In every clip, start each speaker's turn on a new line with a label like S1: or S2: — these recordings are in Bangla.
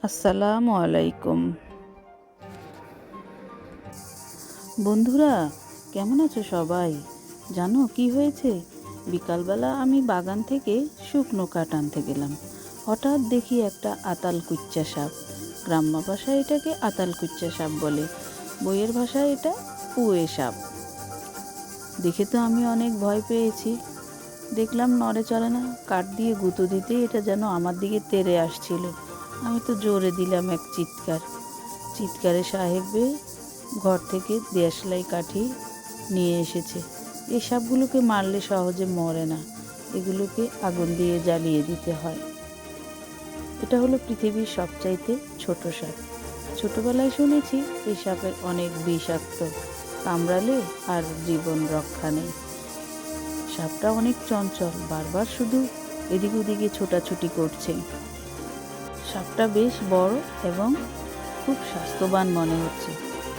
S1: আসসালামু আলাইকুম বন্ধুরা, কেমন আছো সবাই? জানো কি হয়েছে? বিকালবেলা আমি বাগান থেকে শুকনো কাঠ আনতে গেলাম। হঠাৎ দেখি একটা আতাল কুচ্চা সাপ। গ্রাম্য ভাষায় এটাকে আতাল কুচ্চা সাপ বলে, বইয়ের ভাষায় এটা পুয়ে সাপ। দেখে তো আমি অনেক ভয় পেয়েছি। দেখলাম নড়ে চলে না, কাঠ দিয়ে গুঁতো দিতে এটা যেন আমার দিকে তেড়ে আসছিল। আমি তো জোরে দিলাম এক চিৎকারে সাহেবে ঘর থেকে দেশলাই কাঠি নিয়ে এসেছে। এই সাপগুলোকে মারলে সহজে মরে না, এগুলোকে আগুন দিয়ে জ্বালিয়ে দিতে হয়। এটা হলো পৃথিবীর সবচাইতে ছোট সাপ। ছোটবেলায় শুনেছি এই সাপের অনেক বিষাক্ত, কামড়ালে আর জীবন রক্ষা নেই। সাপটা অনেক চঞ্চল, বারবার শুধু এদিক ওদিকে ছোটাছুটি করছে। সাপটা বেশ বড় এবং খুব স্বাস্থ্যবান মনে হচ্ছে।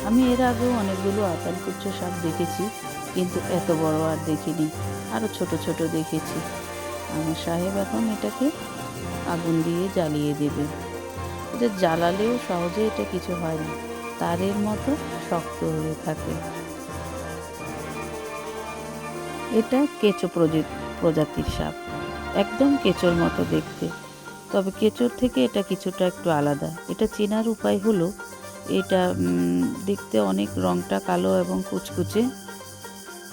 S1: আমি এর আগেও অনেকগুলো আতালকুচ্চ সাপ দেখেছি, কিন্তু এত বড় আর দেখিনি। আরও ছোট ছোট দেখেছি। আমার সাহেব এখন এটাকে আগুন দিয়ে জ্বালিয়ে দেবে। এটা জ্বালালেও সহজে এটা কিছু হয় না, তারের মতো শক্ত হয়ে থাকে। এটা কেঁচো প্রজাতির সাপ, একদম কেঁচোর মতো দেখতে। তবে কেঁচোর থেকে এটা কিছুটা একটু আলাদা। এটা চেনার উপায় হলো, এটা দেখতে অনেক রংটা কালো এবং কুচকুচে,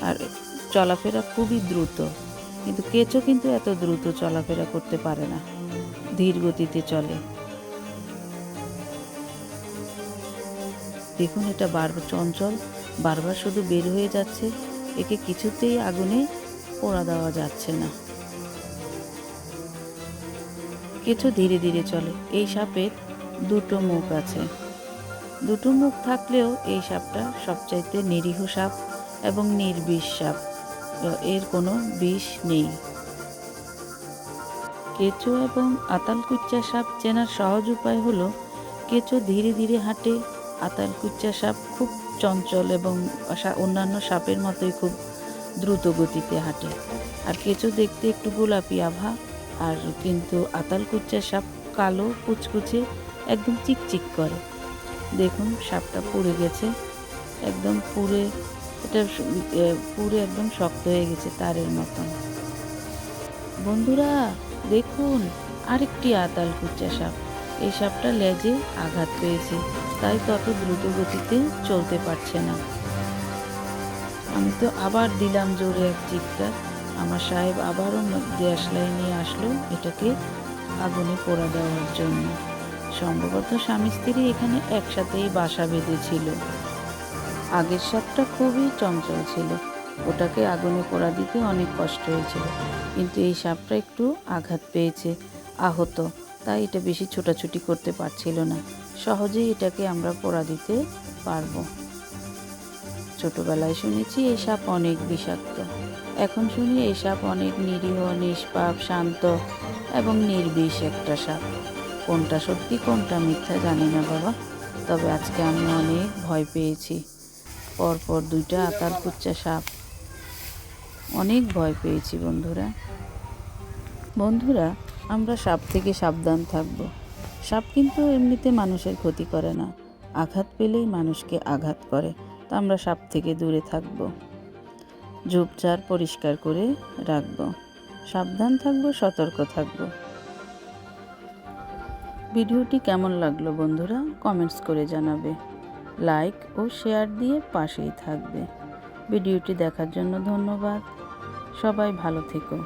S1: আর চলাফেরা খুবই দ্রুত। কিন্তু কেঁচো কিন্তু এত দ্রুত চলাফেরা করতে পারে না, ধীর গতিতে চলে। দেখুন, এটা বারবার চঞ্চল, বারবার শুধু বের হয়ে যাচ্ছে। একে কিছুতেই আগুনে পোড়া দেওয়া যাচ্ছে না। কেঁচো ধীরে ধীরে চলে। এই সাপের দুটো মুখ আছে। দুটো মুখ থাকলেও এই সাপটা সবচাইতে নিরীহ সাপ এবং নির্বিষ সাপ। এর কোনো বিষ নেই। কেঁচো এবং আতালকুচ্চা সাপ চেনার সহজ উপায় হলো, কেঁচো ধীরে ধীরে হাঁটে, আতালকুচ্চা সাপ খুব চঞ্চল এবং অন্যান্য সাপের মতোই খুব দ্রুত গতিতে হাঁটে। আর কেঁচো দেখতে একটু গোলাপি আভা, আর কিন্তু আতালকুচ্চা সাপ কালো কুচকুচে, একদম চিকচিক করে। দেখুন, সাপটা পুড়ে গেছে, একদম পুড়ে একদম শক্ত হয়ে গেছে তারের মতন। বন্ধুরা দেখুন, আরেকটি আতালকুচ্চা সাপ। এই সাপটা লেজে আঘাত পেয়েছে, তাই তত দ্রুত গতিতে চলতে পারছে না। আমি তো আবার দিলাম জোরে এক চিৎকার। আমার সাহেব আবারও দেশলাই নিয়ে আসলো এটাকে আগুনে পোড়া দেওয়ার জন্য। সম্ভবত স্বামী স্ত্রী এখানে একসাথেই বাসা বেঁধেছিল। আগের সাপটা খুবই চঞ্চল ছিল, ওটাকে আগুনে পোড়া দিতে অনেক কষ্ট হয়েছিল। কিন্তু এই সাপটা একটু আঘাত পেয়েছে, আহত, তাই এটা বেশি ছোটাছুটি করতে পারছিল না। সহজেই এটাকে আমরা পোড়া দিতে পারবো। ছোটবেলায় শুনেছি এই সাপ অনেক বিষাক্ত, এখন শুনি এই সাপ অনেক নিরীহ, নিষ্পাপ, শান্ত এবং নির্বিষ একটা সাপ। কোনটা সত্যি কোনটা মিথ্যা জানি না বাবা, তবে আজকে আমি অনেক ভয় পেয়েছি। পরপর দুইটা আতালকুচ্চা সাপ, অনেক ভয় পেয়েছি বন্ধুরা, আমরা সাপ থেকে সাবধান থাকব। সাপ কিন্তু এমনিতে মানুষের ক্ষতি করে না, আঘাত পেলেই মানুষকে আঘাত করে। তা আমরা সাপ থেকে দূরে থাকব, ঝোপঝাড় পরিষ্কার করে রাখব, সাবধান থাকব, সতর্ক থাকব। ভিডিওটি কেমন লাগলো বন্ধুরা, কমেন্টস করে জানাবে। লাইক ও শেয়ার দিয়ে পাশেই থাকবে। ভিডিওটি দেখার জন্য ধন্যবাদ। সবাই ভালো থেকো।